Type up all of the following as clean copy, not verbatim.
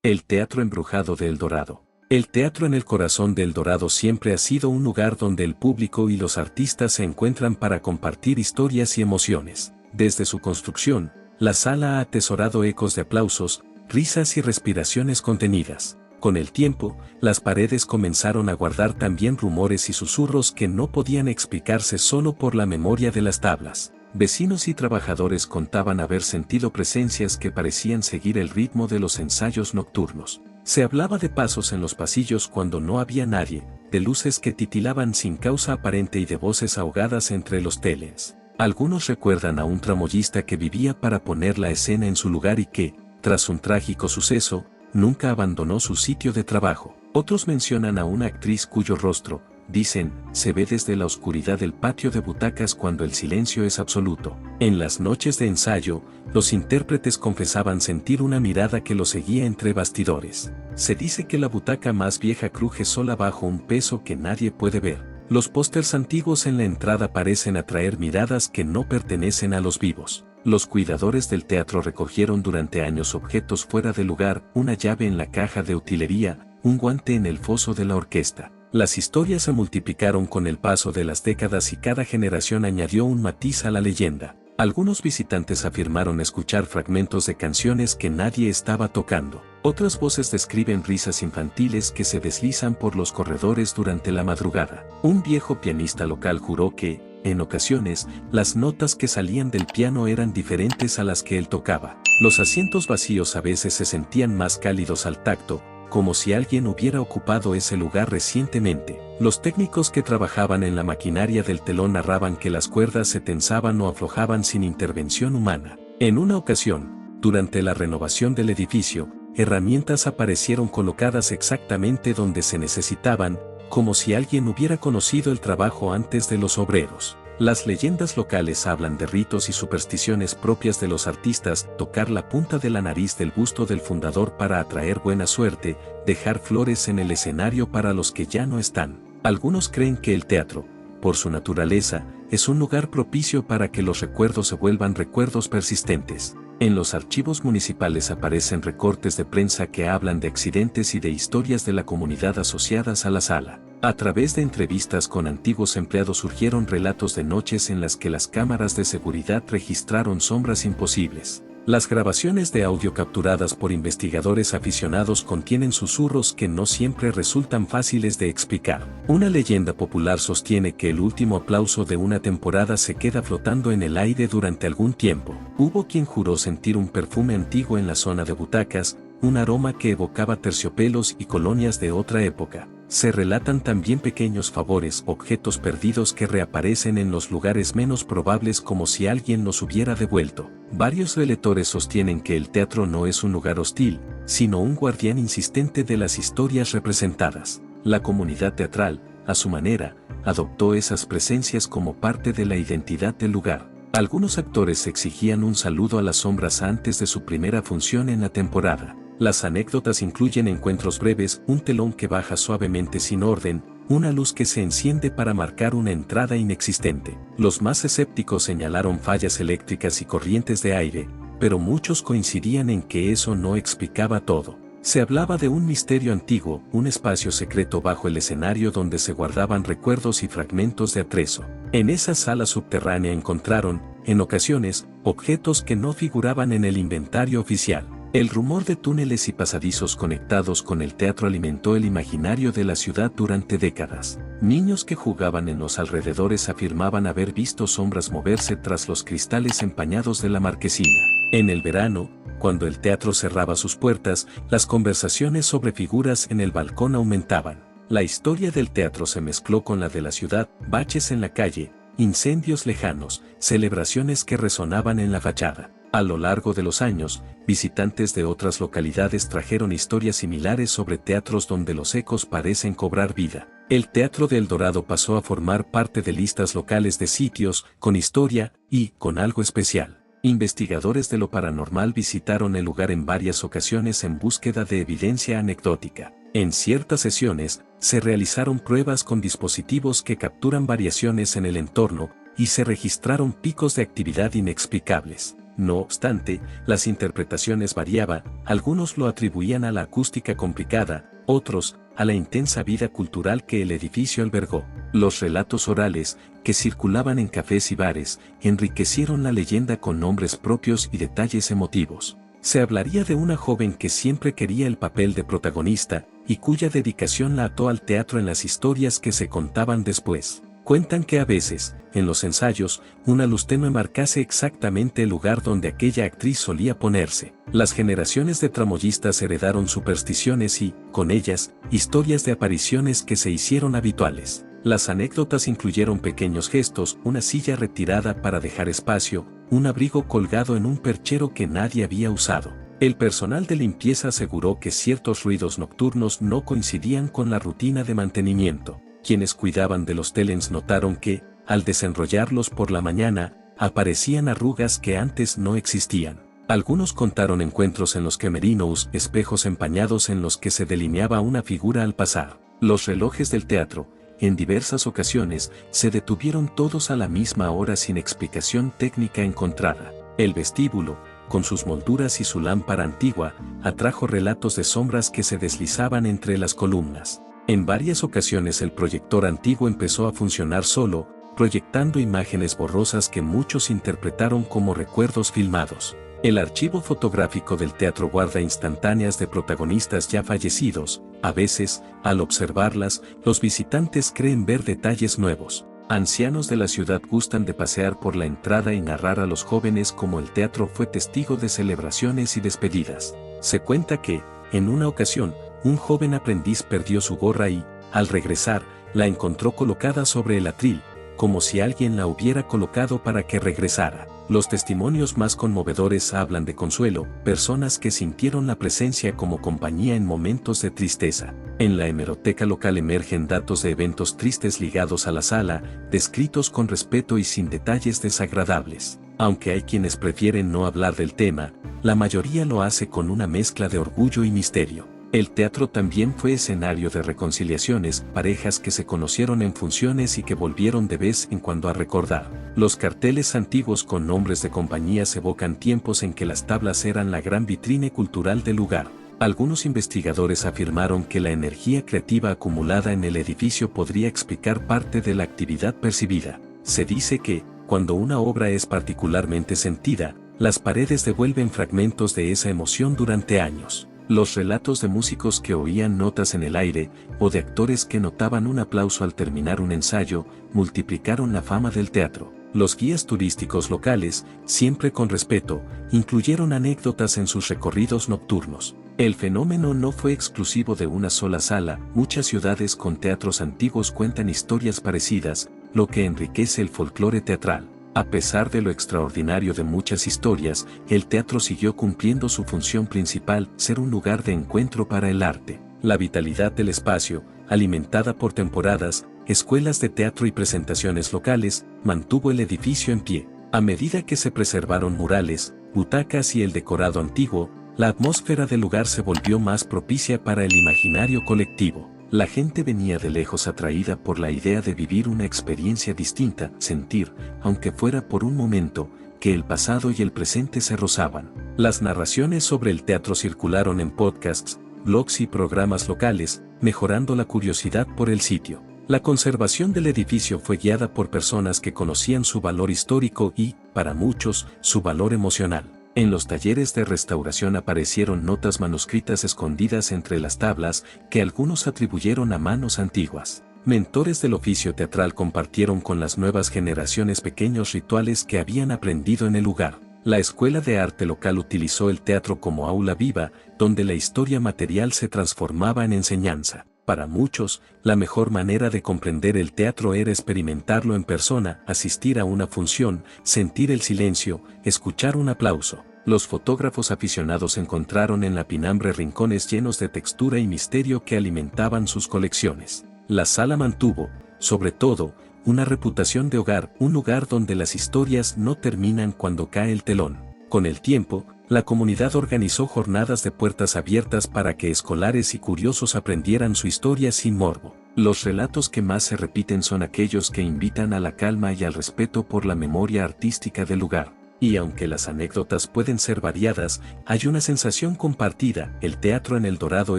El Teatro Embrujado de El Dorado. El teatro en el corazón de El Dorado siempre ha sido un lugar donde el público y los artistas se encuentran para compartir historias y emociones. Desde su construcción, la sala ha atesorado ecos de aplausos, risas y respiraciones contenidas. Con el tiempo, las paredes comenzaron a guardar también rumores y susurros que no podían explicarse solo por la memoria de las tablas. Vecinos y trabajadores contaban haber sentido presencias que parecían seguir el ritmo de los ensayos nocturnos. Se hablaba de pasos en los pasillos cuando no había nadie, de luces que titilaban sin causa aparente y de voces ahogadas entre los teles. Algunos recuerdan a un tramoyista que vivía para poner la escena en su lugar y que, tras un trágico suceso, nunca abandonó su sitio de trabajo. Otros mencionan a una actriz cuyo rostro, dicen, se ve desde la oscuridad del patio de butacas cuando el silencio es absoluto. En las noches de ensayo, los intérpretes confesaban sentir una mirada que los seguía entre bastidores. Se dice que la butaca más vieja cruje sola bajo un peso que nadie puede ver. Los pósters antiguos en la entrada parecen atraer miradas que no pertenecen a los vivos. Los cuidadores del teatro recogieron durante años objetos fuera de lugar, una llave en la caja de utilería, un guante en el foso de la orquesta. Las historias se multiplicaron con el paso de las décadas y cada generación añadió un matiz a la leyenda. Algunos visitantes afirmaron escuchar fragmentos de canciones que nadie estaba tocando. Otras voces describen risas infantiles que se deslizan por los corredores durante la madrugada. Un viejo pianista local juró que, en ocasiones, las notas que salían del piano eran diferentes a las que él tocaba. Los asientos vacíos a veces se sentían más cálidos al tacto, como si alguien hubiera ocupado ese lugar recientemente. Los técnicos que trabajaban en la maquinaria del telón narraban que las cuerdas se tensaban o aflojaban sin intervención humana. En una ocasión, durante la renovación del edificio, herramientas aparecieron colocadas exactamente donde se necesitaban, como si alguien hubiera conocido el trabajo antes de los obreros. Las leyendas locales hablan de ritos y supersticiones propias de los artistas, tocar la punta de la nariz del busto del fundador para atraer buena suerte, dejar flores en el escenario para los que ya no están. Algunos creen que el teatro, por su naturaleza, es un lugar propicio para que los recuerdos se vuelvan recuerdos persistentes. En los archivos municipales aparecen recortes de prensa que hablan de accidentes y de historias de la comunidad asociadas a la sala. A través de entrevistas con antiguos empleados surgieron relatos de noches en las que las cámaras de seguridad registraron sombras imposibles. Las grabaciones de audio capturadas por investigadores aficionados contienen susurros que no siempre resultan fáciles de explicar. Una leyenda popular sostiene que el último aplauso de una temporada se queda flotando en el aire durante algún tiempo. Hubo quien juró sentir un perfume antiguo en la zona de butacas, un aroma que evocaba terciopelos y colonias de otra época. Se relatan también pequeños favores, objetos perdidos que reaparecen en los lugares menos probables como si alguien los hubiera devuelto. Varios relatores sostienen que el teatro no es un lugar hostil, sino un guardián insistente de las historias representadas. La comunidad teatral, a su manera, adoptó esas presencias como parte de la identidad del lugar. Algunos actores exigían un saludo a las sombras antes de su primera función en la temporada. Las anécdotas incluyen encuentros breves, un telón que baja suavemente sin orden, una luz que se enciende para marcar una entrada inexistente. Los más escépticos señalaron fallas eléctricas y corrientes de aire, pero muchos coincidían en que eso no explicaba todo. Se hablaba de un misterio antiguo, un espacio secreto bajo el escenario donde se guardaban recuerdos y fragmentos de atrezo. En esa sala subterránea encontraron, en ocasiones, objetos que no figuraban en el inventario oficial. El rumor de túneles y pasadizos conectados con el teatro alimentó el imaginario de la ciudad durante décadas. Niños que jugaban en los alrededores afirmaban haber visto sombras moverse tras los cristales empañados de la marquesina. En el verano, cuando el teatro cerraba sus puertas, las conversaciones sobre figuras en el balcón aumentaban. La historia del teatro se mezcló con la de la ciudad, baches en la calle, incendios lejanos, celebraciones que resonaban en la fachada. A lo largo de los años, visitantes de otras localidades trajeron historias similares sobre teatros donde los ecos parecen cobrar vida. El Teatro de El Dorado pasó a formar parte de listas locales de sitios con historia y con algo especial. Investigadores de lo paranormal visitaron el lugar en varias ocasiones en búsqueda de evidencia anecdótica. En ciertas sesiones, se realizaron pruebas con dispositivos que capturan variaciones en el entorno, y se registraron picos de actividad inexplicables. No obstante, las interpretaciones variaban, algunos lo atribuían a la acústica complicada, otros, a la intensa vida cultural que el edificio albergó. Los relatos orales, que circulaban en cafés y bares, enriquecieron la leyenda con nombres propios y detalles emotivos. Se hablaría de una joven que siempre quería el papel de protagonista, y cuya dedicación la ató al teatro en las historias que se contaban después. Cuentan que a veces, en los ensayos, una luz tenue marcase exactamente el lugar donde aquella actriz solía ponerse. Las generaciones de tramoyistas heredaron supersticiones y, con ellas, historias de apariciones que se hicieron habituales. Las anécdotas incluyeron pequeños gestos, una silla retirada para dejar espacio, un abrigo colgado en un perchero que nadie había usado. El personal de limpieza aseguró que ciertos ruidos nocturnos no coincidían con la rutina de mantenimiento. Quienes cuidaban de los telens notaron que, al desenrollarlos por la mañana, aparecían arrugas que antes no existían. Algunos contaron encuentros en los que merinos, espejos empañados en los que se delineaba una figura al pasar. Los relojes del teatro, en diversas ocasiones, se detuvieron todos a la misma hora sin explicación técnica encontrada. El vestíbulo, con sus molduras y su lámpara antigua, atrajo relatos de sombras que se deslizaban entre las columnas. En varias ocasiones el proyector antiguo empezó a funcionar solo, proyectando imágenes borrosas que muchos interpretaron como recuerdos filmados. El archivo fotográfico del teatro guarda instantáneas de protagonistas ya fallecidos. A veces, al observarlas, los visitantes creen ver detalles nuevos. Ancianos de la ciudad gustan de pasear por la entrada y narrar a los jóvenes cómo el teatro fue testigo de celebraciones y despedidas. Se cuenta que, en una ocasión, un joven aprendiz perdió su gorra y, al regresar, la encontró colocada sobre el atril, como si alguien la hubiera colocado para que regresara. Los testimonios más conmovedores hablan de consuelo, personas que sintieron la presencia como compañía en momentos de tristeza. En la hemeroteca local emergen datos de eventos tristes ligados a la sala, descritos con respeto y sin detalles desagradables. Aunque hay quienes prefieren no hablar del tema, la mayoría lo hace con una mezcla de orgullo y misterio. El teatro también fue escenario de reconciliaciones, parejas que se conocieron en funciones y que volvieron de vez en cuando a recordar. Los carteles antiguos con nombres de compañías evocan tiempos en que las tablas eran la gran vitrina cultural del lugar. Algunos investigadores afirmaron que la energía creativa acumulada en el edificio podría explicar parte de la actividad percibida. Se dice que, cuando una obra es particularmente sentida, las paredes devuelven fragmentos de esa emoción durante años. Los relatos de músicos que oían notas en el aire, o de actores que notaban un aplauso al terminar un ensayo, multiplicaron la fama del teatro. Los guías turísticos locales, siempre con respeto, incluyeron anécdotas en sus recorridos nocturnos. El fenómeno no fue exclusivo de una sola sala, muchas ciudades con teatros antiguos cuentan historias parecidas, lo que enriquece el folclore teatral. A pesar de lo extraordinario de muchas historias, el teatro siguió cumpliendo su función principal, ser un lugar de encuentro para el arte. La vitalidad del espacio, alimentada por temporadas, escuelas de teatro y presentaciones locales, mantuvo el edificio en pie. A medida que se preservaron murales, butacas y el decorado antiguo, la atmósfera del lugar se volvió más propicia para el imaginario colectivo. La gente venía de lejos atraída por la idea de vivir una experiencia distinta, sentir, aunque fuera por un momento, que el pasado y el presente se rozaban. Las narraciones sobre el teatro circularon en podcasts, blogs y programas locales, mejorando la curiosidad por el sitio. La conservación del edificio fue guiada por personas que conocían su valor histórico y, para muchos, su valor emocional. En los talleres de restauración aparecieron notas manuscritas escondidas entre las tablas que algunos atribuyeron a manos antiguas. Mentores del oficio teatral compartieron con las nuevas generaciones pequeños rituales que habían aprendido en el lugar. La escuela de arte local utilizó el teatro como aula viva, donde la historia material se transformaba en enseñanza. Para muchos, la mejor manera de comprender el teatro era experimentarlo en persona, asistir a una función, sentir el silencio, escuchar un aplauso. Los fotógrafos aficionados encontraron en la Pinambre rincones llenos de textura y misterio que alimentaban sus colecciones. La sala mantuvo, sobre todo, una reputación de hogar, un lugar donde las historias no terminan cuando cae el telón. Con el tiempo, la comunidad organizó jornadas de puertas abiertas para que escolares y curiosos aprendieran su historia sin morbo. Los relatos que más se repiten son aquellos que invitan a la calma y al respeto por la memoria artística del lugar. Y aunque las anécdotas pueden ser variadas, hay una sensación compartida: el teatro en El Dorado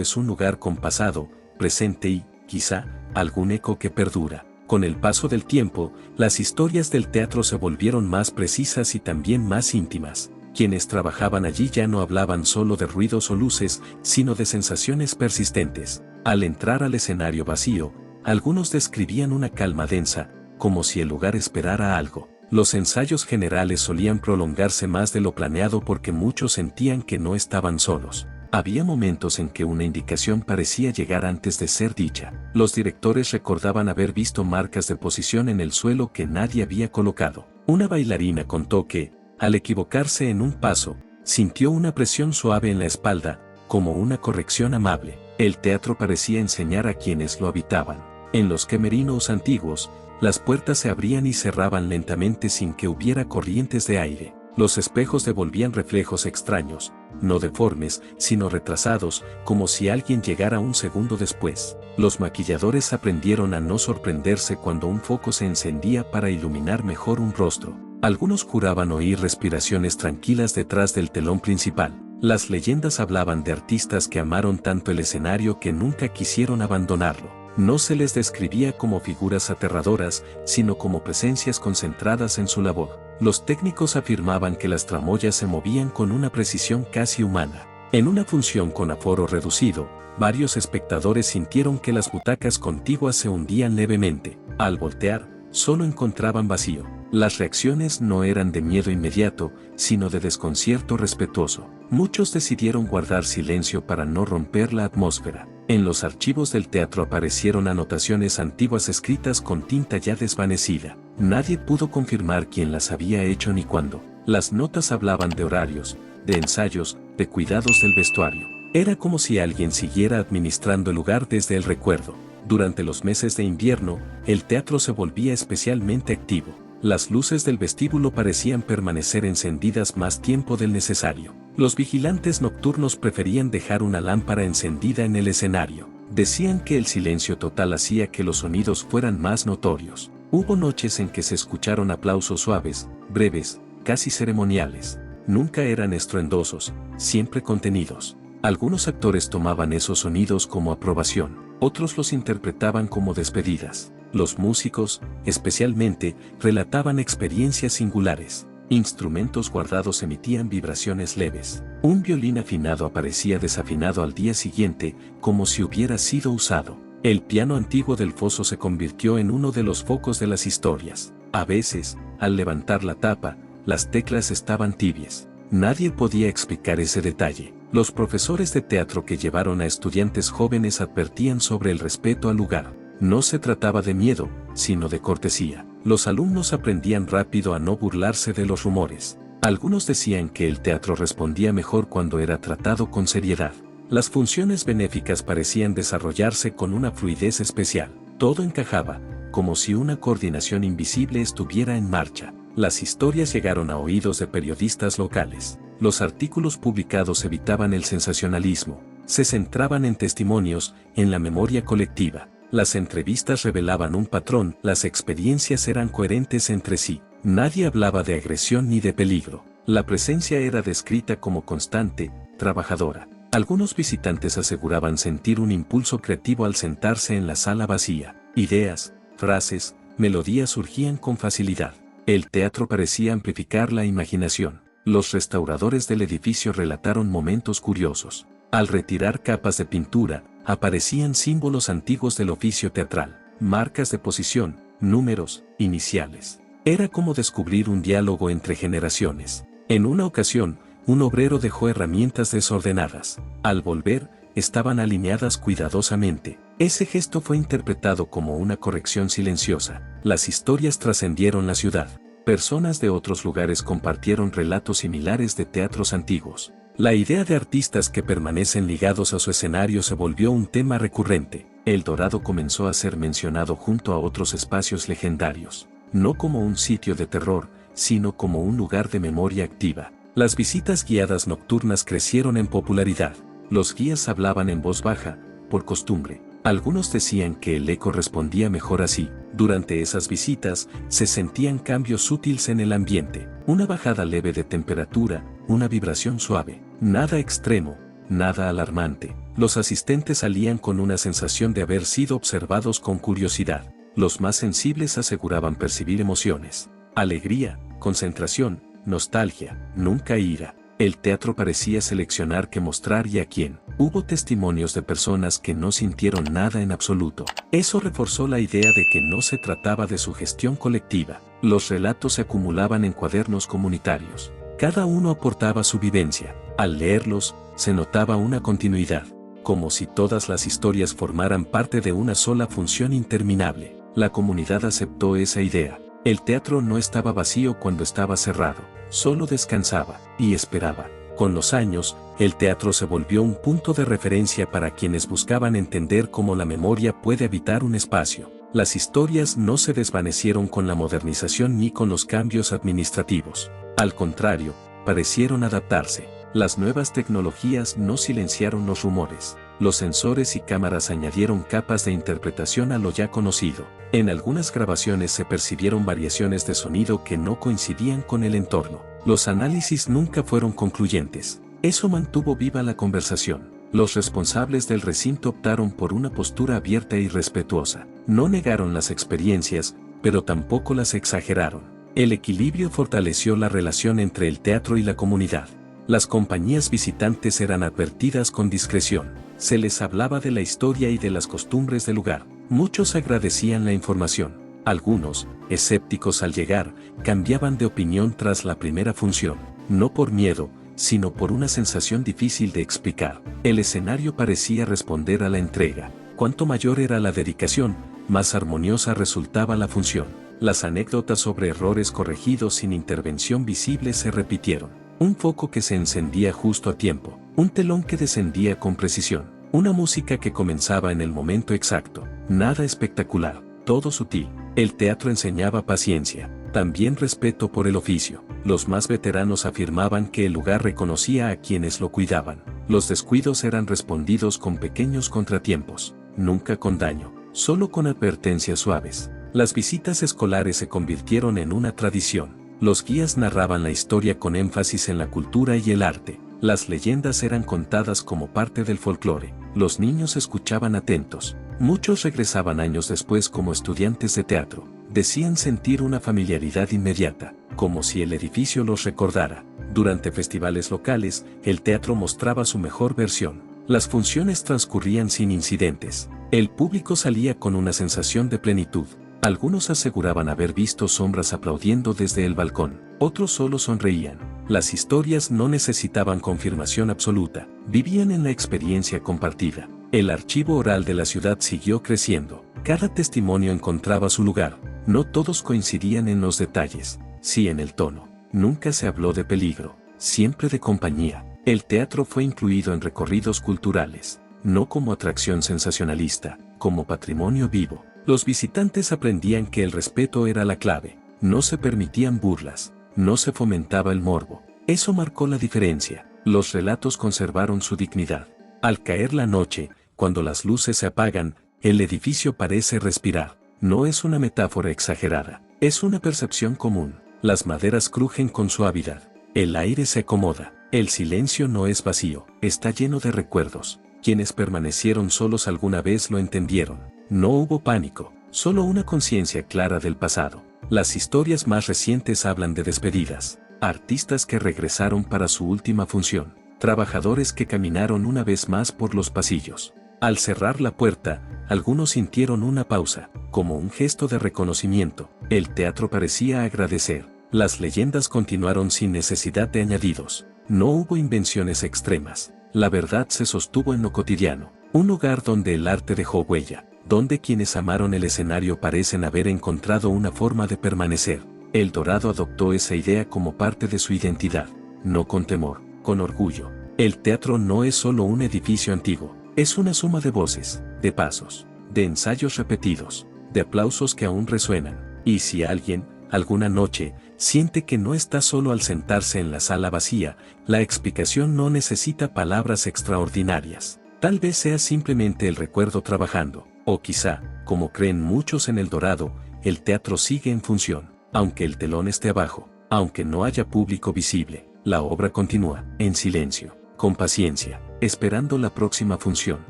es un lugar con pasado, presente y, quizá, algún eco que perdura. Con el paso del tiempo, las historias del teatro se volvieron más precisas y también más íntimas. Quienes trabajaban allí ya no hablaban solo de ruidos o luces, sino de sensaciones persistentes. Al entrar al escenario vacío, algunos describían una calma densa, como si el lugar esperara algo. Los ensayos generales solían prolongarse más de lo planeado porque muchos sentían que no estaban solos. Había momentos en que una indicación parecía llegar antes de ser dicha. Los directores recordaban haber visto marcas de posición en el suelo que nadie había colocado. Una bailarina contó que, al equivocarse en un paso, sintió una presión suave en la espalda, como una corrección amable. El teatro parecía enseñar a quienes lo habitaban. En los camerinos antiguos, las puertas se abrían y cerraban lentamente sin que hubiera corrientes de aire. Los espejos devolvían reflejos extraños, no deformes, sino retrasados, como si alguien llegara un segundo después. Los maquilladores aprendieron a no sorprenderse cuando un foco se encendía para iluminar mejor un rostro. Algunos juraban oír respiraciones tranquilas detrás del telón principal. Las leyendas hablaban de artistas que amaron tanto el escenario que nunca quisieron abandonarlo. No se les describía como figuras aterradoras, sino como presencias concentradas en su labor. Los técnicos afirmaban que las tramoyas se movían con una precisión casi humana. En una función con aforo reducido, varios espectadores sintieron que las butacas contiguas se hundían levemente. Al voltear, solo encontraban vacío. Las reacciones no eran de miedo inmediato, sino de desconcierto respetuoso. Muchos decidieron guardar silencio para no romper la atmósfera. En los archivos del teatro aparecieron anotaciones antiguas escritas con tinta ya desvanecida. Nadie pudo confirmar quién las había hecho ni cuándo. Las notas hablaban de horarios, de ensayos, de cuidados del vestuario. Era como si alguien siguiera administrando el lugar desde el recuerdo. Durante los meses de invierno, el teatro se volvía especialmente activo. Las luces del vestíbulo parecían permanecer encendidas más tiempo del necesario. Los vigilantes nocturnos preferían dejar una lámpara encendida en el escenario. Decían que el silencio total hacía que los sonidos fueran más notorios. Hubo noches en que se escucharon aplausos suaves, breves, casi ceremoniales. Nunca eran estruendosos, siempre contenidos. Algunos actores tomaban esos sonidos como aprobación, otros los interpretaban como despedidas. Los músicos, especialmente, relataban experiencias singulares. Instrumentos guardados emitían vibraciones leves. Un violín afinado aparecía desafinado al día siguiente, como si hubiera sido usado. El piano antiguo del foso se convirtió en uno de los focos de las historias. A veces, al levantar la tapa, las teclas estaban tibias. Nadie podía explicar ese detalle. Los profesores de teatro que llevaron a estudiantes jóvenes advertían sobre el respeto al lugar. No se trataba de miedo, sino de cortesía. Los alumnos aprendían rápido a no burlarse de los rumores. Algunos decían que el teatro respondía mejor cuando era tratado con seriedad. Las funciones benéficas parecían desarrollarse con una fluidez especial. Todo encajaba, como si una coordinación invisible estuviera en marcha. Las historias llegaron a oídos de periodistas locales. Los artículos publicados evitaban el sensacionalismo. Se centraban en testimonios, en la memoria colectiva. Las entrevistas revelaban un patrón, las experiencias eran coherentes entre sí. Nadie hablaba de agresión ni de peligro. La presencia era descrita como constante, trabajadora. Algunos visitantes aseguraban sentir un impulso creativo al sentarse en la sala vacía. Ideas, frases, melodías surgían con facilidad. El teatro parecía amplificar la imaginación. Los restauradores del edificio relataron momentos curiosos. Al retirar capas de pintura, aparecían símbolos antiguos del oficio teatral, marcas de posición, números, iniciales. Era como descubrir un diálogo entre generaciones. En una ocasión, un obrero dejó herramientas desordenadas. Al volver, estaban alineadas cuidadosamente. Ese gesto fue interpretado como una corrección silenciosa. Las historias trascendieron la ciudad. Personas de otros lugares compartieron relatos similares de teatros antiguos. La idea de artistas que permanecen ligados a su escenario se volvió un tema recurrente. El Dorado comenzó a ser mencionado junto a otros espacios legendarios, no como un sitio de terror, sino como un lugar de memoria activa. Las visitas guiadas nocturnas crecieron en popularidad. Los guías hablaban en voz baja, por costumbre. Algunos decían que el eco respondía mejor así. Durante esas visitas, se sentían cambios sutiles en el ambiente, una bajada leve de temperatura, una vibración suave, nada extremo, nada alarmante. Los asistentes salían con una sensación de haber sido observados con curiosidad. Los más sensibles aseguraban percibir emociones, alegría, concentración, nostalgia, nunca ira. El teatro parecía seleccionar qué mostrar y a quién. Hubo testimonios de personas que no sintieron nada en absoluto. Eso reforzó la idea de que no se trataba de sugestión colectiva. Los relatos se acumulaban en cuadernos comunitarios. Cada uno aportaba su vivencia. Al leerlos, se notaba una continuidad, como si todas las historias formaran parte de una sola función interminable. La comunidad aceptó esa idea. El teatro no estaba vacío cuando estaba cerrado, solo descansaba y esperaba. Con los años, el teatro se volvió un punto de referencia para quienes buscaban entender cómo la memoria puede habitar un espacio. Las historias no se desvanecieron con la modernización ni con los cambios administrativos. Al contrario, parecieron adaptarse. Las nuevas tecnologías no silenciaron los rumores. Los sensores y cámaras añadieron capas de interpretación a lo ya conocido. En algunas grabaciones se percibieron variaciones de sonido que no coincidían con el entorno. Los análisis nunca fueron concluyentes. Eso mantuvo viva la conversación. Los responsables del recinto optaron por una postura abierta y respetuosa. No negaron las experiencias, pero tampoco las exageraron. El equilibrio fortaleció la relación entre el teatro y la comunidad. Las compañías visitantes eran advertidas con discreción. Se les hablaba de la historia y de las costumbres del lugar. Muchos agradecían la información. Algunos, escépticos al llegar, cambiaban de opinión tras la primera función, no por miedo, sino por una sensación difícil de explicar. El escenario parecía responder a la entrega. Cuanto mayor era la dedicación, más armoniosa resultaba la función. Las anécdotas sobre errores corregidos sin intervención visible se repitieron. Un foco que se encendía justo a tiempo, un telón que descendía con precisión, una música que comenzaba en el momento exacto. Nada espectacular, todo sutil. El teatro enseñaba paciencia, también respeto por el oficio. Los más veteranos afirmaban que el lugar reconocía a quienes lo cuidaban. Los descuidos eran respondidos con pequeños contratiempos, nunca con daño, solo con advertencias suaves. Las visitas escolares se convirtieron en una tradición. Los guías narraban la historia con énfasis en la cultura y el arte. Las leyendas eran contadas como parte del folclore. Los niños escuchaban atentos. Muchos regresaban años después como estudiantes de teatro. Decían sentir una familiaridad inmediata, como si el edificio los recordara. Durante festivales locales, el teatro mostraba su mejor versión. Las funciones transcurrían sin incidentes. El público salía con una sensación de plenitud. Algunos aseguraban haber visto sombras aplaudiendo desde el balcón, otros solo sonreían. Las historias no necesitaban confirmación absoluta, vivían en la experiencia compartida. El archivo oral de la ciudad siguió creciendo. Cada testimonio encontraba su lugar. No todos coincidían en los detalles, sí en el tono. Nunca se habló de peligro, siempre de compañía. El teatro fue incluido en recorridos culturales, no como atracción sensacionalista, como patrimonio vivo. Los visitantes aprendían que el respeto era la clave. No se permitían burlas, no se fomentaba el morbo. Eso marcó la diferencia. Los relatos conservaron su dignidad. Al caer la noche, cuando las luces se apagan, el edificio parece respirar. No es una metáfora exagerada, es una percepción común. Las maderas crujen con suavidad. El aire se acomoda. El silencio no es vacío, está lleno de recuerdos. Quienes permanecieron solos alguna vez lo entendieron. No hubo pánico, solo una conciencia clara del pasado. Las historias más recientes hablan de despedidas, artistas que regresaron para su última función, trabajadores que caminaron una vez más por los pasillos. Al cerrar la puerta, algunos sintieron una pausa, como un gesto de reconocimiento. El teatro parecía agradecer. Las leyendas continuaron sin necesidad de añadidos. No hubo invenciones extremas. La verdad se sostuvo en lo cotidiano. Un lugar donde el arte dejó huella, donde quienes amaron el escenario parecen haber encontrado una forma de permanecer. El Dorado adoptó esa idea como parte de su identidad, no con temor, con orgullo. El teatro no es solo un edificio antiguo, es una suma de voces, de pasos, de ensayos repetidos, de aplausos que aún resuenan. Y si alguien, alguna noche, siente que no está solo al sentarse en la sala vacía, la explicación no necesita palabras extraordinarias. Tal vez sea simplemente el recuerdo trabajando. O quizá, como creen muchos en El Dorado, el teatro sigue en función, aunque el telón esté abajo, aunque no haya público visible, la obra continúa, en silencio, con paciencia, esperando la próxima función.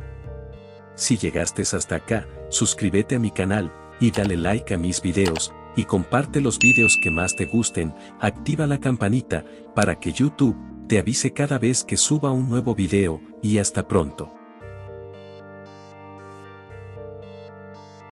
Si llegaste hasta acá, suscríbete a mi canal, y dale like a mis videos, y comparte los videos que más te gusten, activa la campanita, para que YouTube te avise cada vez que suba un nuevo video, y hasta pronto.